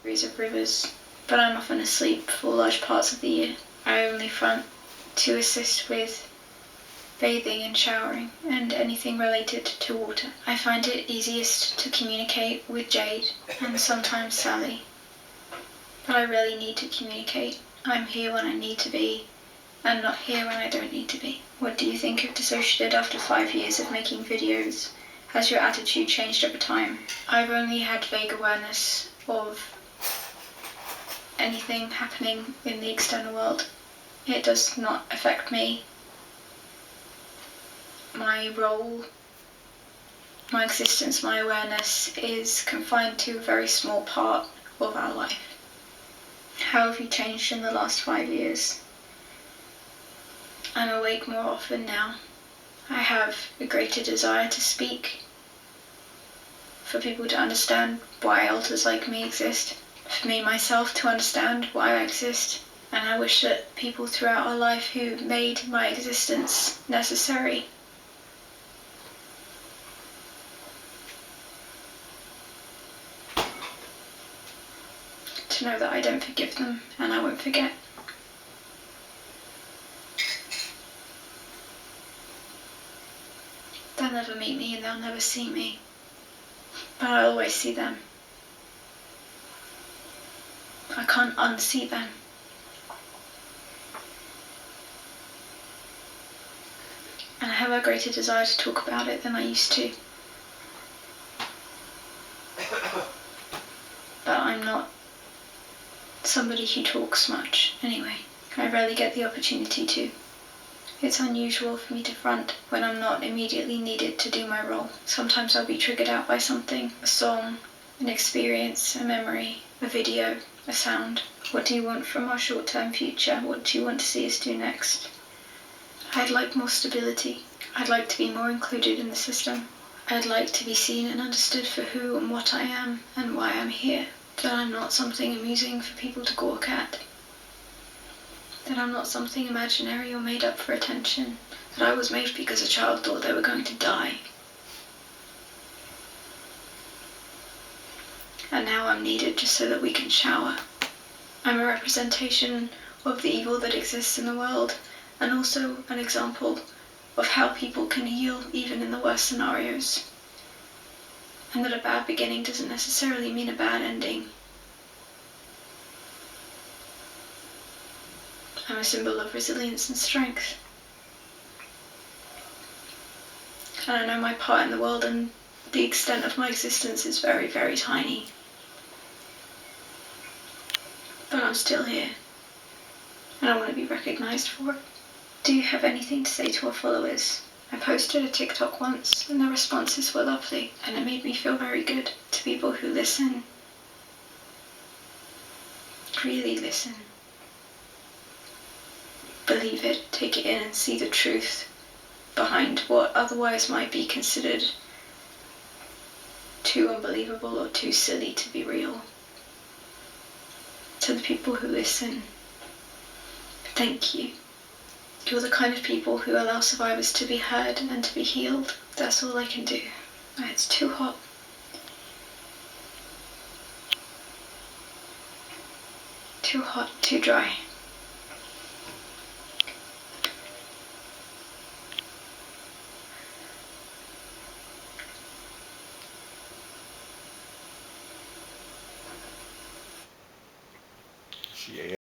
of rivers, but I'm often asleep for large parts of the year. I only front to assist with bathing and showering and anything related to water. I find it easiest to communicate with Jade and sometimes Sally, but I really need to communicate. I'm here when I need to be and not here when I don't need to be. What do you think of Dissociated after 5 years of making videos? Has your attitude changed over time? I've only had vague awareness of anything happening in the external world. It does not affect me. My role, my existence, my awareness is confined to a very small part of our life. How have you changed in the last 5 years? I'm awake more often now. I have a greater desire to speak, for people to understand why alters like me exist, for me myself to understand why I exist, and I wish that people throughout our life who made my existence necessary to know that I don't forgive them and I won't forget. They'll never meet me and they'll never see me, but I always see them. I can't unsee them. And I have a greater desire to talk about it than I used to. But I'm not somebody who talks much anyway. I rarely get the opportunity to. It's unusual for me to front when I'm not immediately needed to do my role. Sometimes I'll be triggered out by something, a song, an experience, a memory, a video, a sound. What do you want from our short-term future? What do you want to see us do next? I'd like more stability. I'd like to be more included in the system. I'd like to be seen and understood for who and what I am and why I'm here. That I'm not something amusing for people to gawk at. That I'm not something imaginary or made up for attention. That I was made because a child thought they were going to die. And now I'm needed just so that we can shower. I'm a representation of the evil that exists in the world, and also an example of how people can heal even in the worst scenarios. And that a bad beginning doesn't necessarily mean a bad ending. I'm a symbol of resilience and strength. And I know my part in the world, and the extent of my existence is very, very tiny. But I'm still here, and I want to be recognised for it. Do you have anything to say to our followers? I posted a TikTok once, and the responses were lovely, and it made me feel very good. To people who listen, really listen. Believe it, take it in and see the truth behind what otherwise might be considered too unbelievable or too silly to be real. To the people who listen, thank you. You're the kind of people who allow survivors to be heard and to be healed. That's all I can do. It's too hot. Too hot, too dry. Yeah.